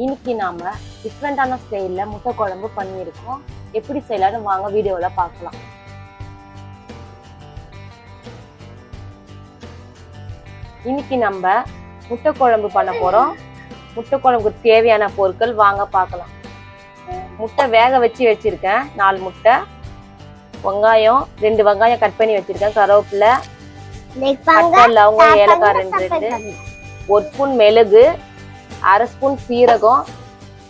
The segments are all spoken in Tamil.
இன்னைக்கு நாம டிஃப்ரெண்டான ஸ்டைல்ல முட்டை குழம்பு பண்ணியிருக்கோம். எப்படி செய்யலாம்னு வாங்க வீடியோல பார்க்கலாம். இன்னைக்கு நம்ம முட்டை குழம்பு பண்ண போறோம். முட்டை குழம்புக்கு தேவையான பொருட்கள் வாங்க பார்க்கலாம். முட்டை வேக வச்சிருக்கேன், 4 முட்டை, வெங்காயம் 2 வெங்காயம் கட் பண்ணி வச்சிருக்கேன், கருவேப்பிலை, பட்டை, லவங்கம், ஏலக்காய் 2, 1 ஸ்பூன் மிளகு, 1/2 ஸ்பூன் சீரகம்,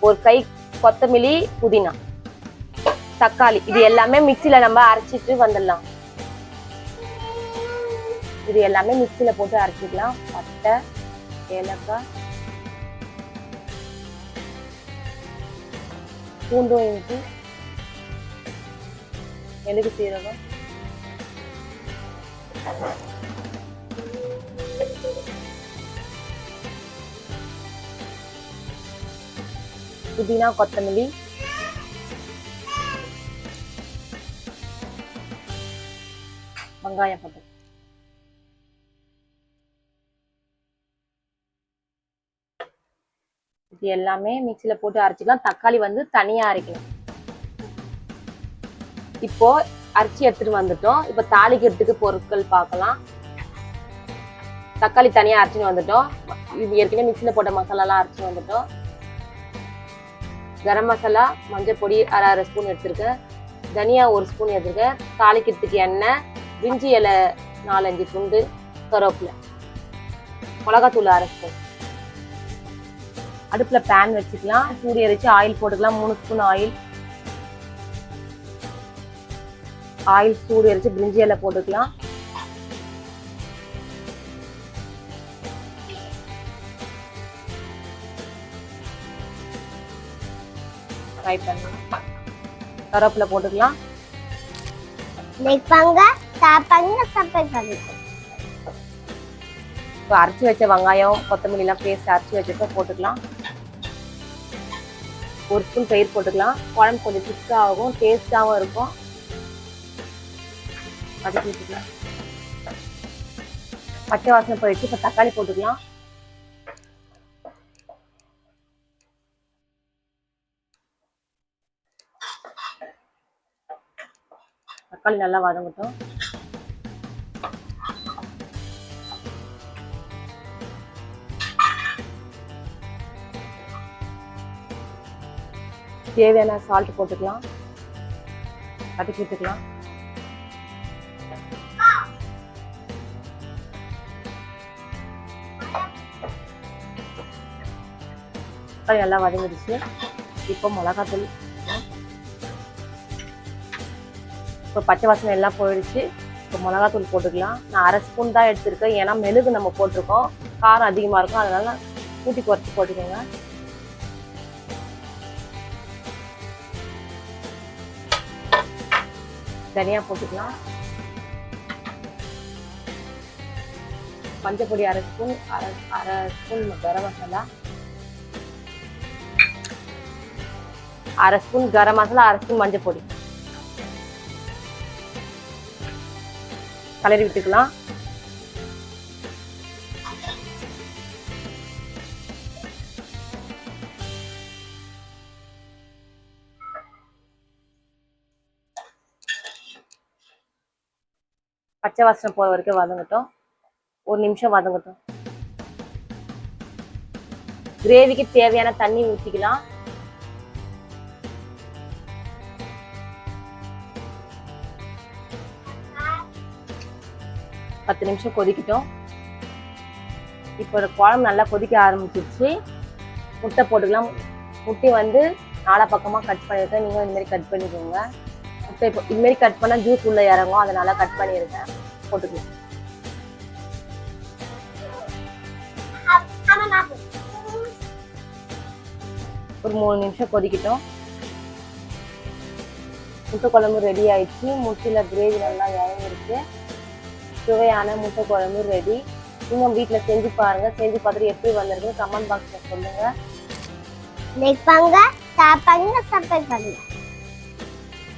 1 கை கொத்தமல்லி, புதினா, தக்காளி. இது எல்லாமே மிக்சியில நம்ம அரைச்சிட்டு வந்துடலாம். இது எல்லாமே மிக்சியில போட்டு அரைச்சிக்கலாம். பட்டை, ஏலக்காய், பூண்டு, இஞ்சி, மிளகு, சீரகம், புதினா, கொத்தமல்லி, வெங்காயம், பட்டை. இது எல்லாமே மிக்சியில போட்டு அரைச்சிக்கலாம். தக்காளி வந்து தனியா அரைக்கணும். இப்போ அரைச்சி எடுத்துட்டு வந்துட்டோம். இப்போ தாளிக்கிறதுக்கு பொருட்கள் பார்க்கலாம். தக்காளி தனியா அரைச்சின்னு வந்துட்டோம். இது ஏற்கனவே மிக்சியில போட்ட மசாலாலாம் அரைச்சி வந்துட்டோம். கரம் மசாலா, மஞ்சள் பொடி 1/2 ஸ்பூன் எடுத்திருக்கேன், தனியா 1 ஸ்பூன் எடுத்திருக்கேன், தாளிக்கிறதுக்கு எண்ணெய், பிரிஞ்சி இலை 4-5 துண்டு, கருவேப்பிலை, மிளகாத்தூள் 1/2 ஸ்பூன். அடுப்புல பேன் வச்சுக்கலாம். சூடு எரிச்சு ஆயில் போட்டுக்கலாம். 3 ஸ்பூன் ஆயில் சூடு எரிச்சு பிரிஞ்சி இலை போட்டுக்கலாம். ஃப்ரை பண்ணலாம். கருவேப்பிலை போட்டுக்கலாம். இப்போ அரைச்சி வச்ச வெங்காயம், கொத்தமல்லி எல்லாம் பேஸ்ட் அரைச்சி வச்சுட்டு போட்டுக்கலாம். 1 ஸ்பூன் தயிர் போட்டுக்கலாம். குழம்பு கொஞ்சம் திக்கா ஆகும், டேஸ்டாகவும் இருக்கும். வதக்கி வச்சுக்கலாம். பச்சை வாசனை போயிடுச்சு. இப்போ தக்காளி போட்டுக்கலாம். தக்காளி நல்லா வதங்கட்டும். தேவையான சால்ட் போட்டுக்கலாம். வதக்கி விட்டுக்கலாம். தக்காளி நல்லா வதங்கிடுச்சு. இப்போ மிளகாத்தூள், இப்போ பச்சை வாசனை எல்லாம் போயிடுச்சு. இப்போ மிளகாத்தூள் போட்டுக்கலாம். நான் 1/2 ஸ்பூன் தான் எடுத்திருக்கேன், ஏன்னா மெழுகு நம்ம போட்டிருக்கோம், காரம் அதிகமாக இருக்கும், அதனால கூட்டி குறைச்சி போட்டுக்கோங்க. தனியா போட்டுக்கலாம். மஞ்சள் பொடி 1/2 spoon, 1/2 spoon garam masala, 1/2 spoon garam masala, 1/2 spoon மஞ்சள் பொடி கலரி விட்டுக்கலாம். பச்சை வாசனை போற வரைக்கும் வதங்கட்டும். 1 நிமிஷம் வதங்கட்டும். கிரேவிக்கு தேவையான தண்ணி ஊற்றிக்கலாம். பத்து நிமிஷம் கொதிக்கட்டும். இப்போ குழம்பு நல்லா கொதிக்க ஆரம்பிச்சிருச்சு. முட்டை போட்டுக்கலாம். முட்டை வந்து 4 பக்கமா கட் பண்ணிருக்கேன். நீங்க இந்த மாதிரி கட் பண்ணிக்கோங்க. முட்டை இப்போ இது மாதிரி கட் பண்ணா ஜூஸ் உள்ள இறங்கும், அதனால கட் பண்ணியிருக்கேன். போட்டுக்கலாம். ஒரு 3 நிமிஷம் கொதிக்கட்டும். முட்டை குழம்பு ரெடி ஆயிடுச்சு. முட்டையில கிரேவி நல்லா இறங்கிருக்கு. சுவையான முட்டை குழம்பு ரெடி. நீங்க வீட்டுல செஞ்சு பாருங்க. செஞ்சு பார்த்துட்டு எப்படி வந்திருக்கு கமெண்ட் பாக்ஸ்ல சொல்லுங்க. லைக் பண்ணுங்க, ஷேர் பண்ணுங்க, சப்ஸ்கிரைப் பண்ணுங்க.